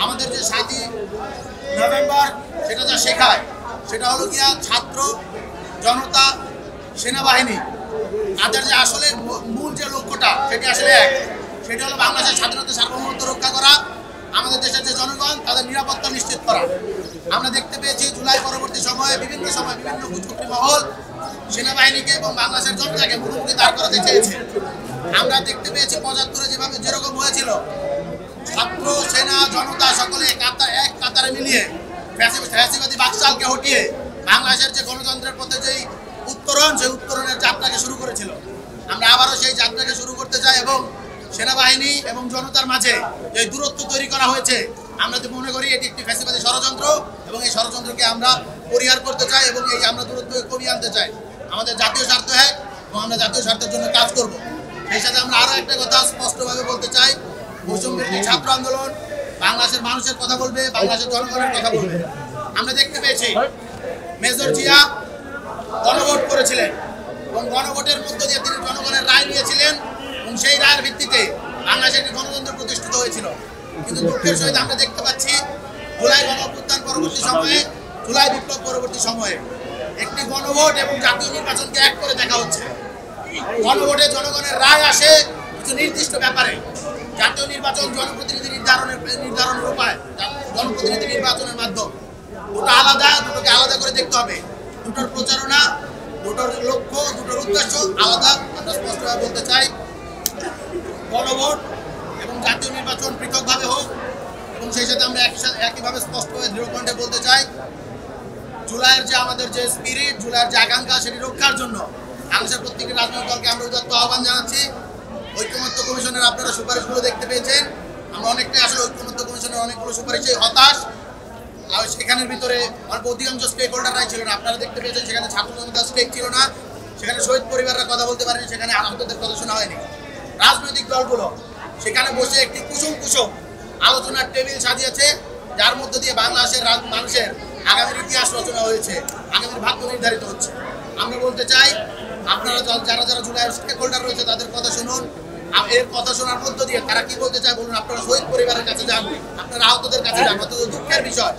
আমাদের যে 7ই নভেম্বর সেটা যা শেখায় সেটা হলো গিয়া ছাত্র জনতা সেনাবাহিনী তাদের যে আসলে মূল যে লক্ষ্যটা সেটি আসলে এক, সেটা হলো বাংলাদেশের স্বাধীনতা সার্বভৌমত্ব রক্ষা করা, আমাদের দেশের যে জনগণ তাদের নিরাপত্তা নিশ্চিত করা। আমরা দেখতে পেয়েছি জুলাই পরবর্তী সময়ে বিভিন্ন গুজকুটি মহল সেনাবাহিনীকে এবং বাংলাদেশের জনতাকে মুখোমুখি দাঁড় করাতে চেয়েছে। আমরা দেখতে পেয়েছি ৭৫-এ যেরকম হয়েছিল, ছাত্র সেনা জনতা সকলে এক কাতারে মিলিয়ে ফ্যাসিবাদী বাকশালকে হটিয়ে বাংলাদেশের যে গণতন্ত্রের পথে যেই উত্তরণ, সেই উত্তরণের যাত্রাকে শুরু করেছিল। আমরা আবারও সেই যাত্রাকে শুরু করতে চাই এবং সেনাবাহিনী এবং জনতার মাঝে যে দূরত্ব তৈরি করা হয়েছে আমরা তো মনে করি এটি একটি ফ্যাসিবাদী ষড়যন্ত্র এবং এই ষড়যন্ত্রকে আমরা পরিহার করতে চাই এবং এই আমরা দূরত্ব কমিয়ে আনতে চাই। আমাদের জাতীয় স্বার্থ এক এবং আমরা জাতীয় স্বার্থের জন্য কাজ করব। সেই সাথে আমরা আরও একটা কথা স্পষ্টভাবে বলতে চাই, বৈষম্যবিরোধী ছাত্র আন্দোলন বাংলাদেশের মানুষের কথা বলবে, বাংলাদেশের জনগণের কথা বলবে। আমরা দেখতে পেয়েছি মেজর জিয়া গণভোট করেছিলেন এবং গণভোটের মধ্য দিয়ে তিনি জনগণের রায় নিয়েছিলেন এবং সেই রায়ের ভিত্তিতে বাংলাদেশে একটি গণতন্ত্র প্রতিষ্ঠিত হয়েছিল। কিন্তু দুঃখের সহিত আমরা দেখতে পাচ্ছি জুলাই গণঅভ্যুত্থান পরবর্তী সময়ে, জুলাই বিপ্লব পরবর্তী সময়ে একটি গণভোট এবং জাতীয় নির্বাচনকে এক করে দেখা হচ্ছে। গণভোটে জনগণের রায় আসে কিছু নির্দিষ্ট ব্যাপারে, জাতীয় নির্বাচন জনপ্রতিনিধি নির্ধারণের উপায়, জনপ্রতিনিধি নির্বাচনের মাধ্যম। দুটো আলাদা, দুটোকে আলাদা করে দেখতে হবে। দুটোর প্রচারণা, দুটোর লক্ষ্য, দুটোর উদ্দেশ্য আলাদা। আমরা স্পষ্টভাবে বলতে চাই গণভোট এবং জাতীয় নির্বাচন পৃথকভাবে হোক এবং সেই সাথে আমরা একইভাবে স্পষ্টভাবে দৃঢ়কণ্ঠে বলতে চাই জুলাইয়ের যে আমাদের যে স্পিরিট, জুলাইয়ের যে আকাঙ্ক্ষা সেটি রক্ষার জন্য বাংলাদেশের প্রত্যেকটি রাজনৈতিক দলকে আমরা উদাত্ত আহ্বান জানাচ্ছি। ঐক্যমত্য কমিশনের আপনারা সুপারিশগুলো দেখতে পেয়েছেন, আমরা অনেকটাই আসলে ঐক্যমত্য কমিশনের অনেকগুলো সুপারিশে হতাশ। আর সেখানের ভিতরে অধিকাংশ স্টেক হোল্ডাররাই ছিল না। আপনারা দেখতে পেয়েছেন সেখানে ছাত্র জনতার স্টেক ছিল না, সেখানে শহীদ পরিবাররা কথা বলতে পারেনি, সেখানে আহতদের কথা শোনা হয়নি। রাজনৈতিক দলগুলো সেখানে বসে একটি কুসুম আলোচনার টেবিল সাজিয়েছে, যার মধ্য দিয়ে বাংলাদেশের মানুষের আগামীর ইতিহাস রচনা হয়েছে, আগামীর ভাগ্য নির্ধারিত হচ্ছে। আমরা বলতে চাই আপনারা যারা জুলাইয়ের স্টেক হোল্ডার রয়েছে তাদের কথা শুনুন। এর কথা শোনার মধ্য দিয়ে তারা কি বলতে চায় বলুন। আপনারা শহীদ পরিবারের কাছে যান, আপনারা আহতদের কাছে যান। অত্যন্ত দুঃখের বিষয়,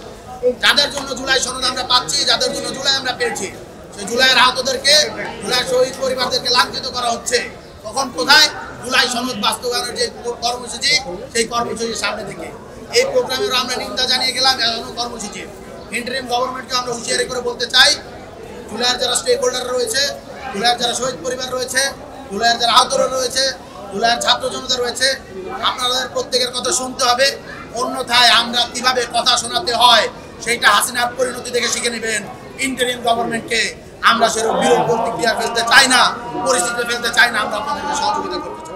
যাদের জন্য জুলাই সনদ আমরা পাচ্ছি, যাদের জন্য জুলাই আমরা পেয়েছি, সেই জুলাইয়ের আহতদেরকে, জুলাই শহীদ পরিবারদেরকে লাঞ্ছিত করা হচ্ছে। কখন কোথায়? জুলাই সনদ বাস্তবায়নের যে কর্মসূচি, সেই কর্মসূচির সামনে থেকে এই প্রোগ্রামেরও আমরা নিন্দা জানিয়ে গেলাম। এমন কর্মসূচি ইন্টারিম গভর্নমেন্টকে আমরা হুঁশিয়ারি করে বলতে চাই, জুলাইয়ের যারা স্টেক হোল্ডার রয়েছে, জুলাইয়ের যারা শহীদ পরিবার রয়েছে, জুলাইয়ের যারা আহতরা রয়েছে, জুলাইয়ের ছাত্র জনতা রয়েছে, আপনাদের প্রত্যেকের কথা শুনতে হবে। অন্যথায় আমরা কিভাবে কথা শোনাতে হয় সেইটা হাসিনার পরিণতি দেখে শিখে নেবেন। ইন্টারিম গভর্নমেন্টকে আমরা সেরকম বিরূপ প্রতিক্রিয়া ফেলতে চাই না, পরিস্থিতি ফেলতে চাই না। আমরা আপনাদেরকে সহযোগিতা করতে চাই।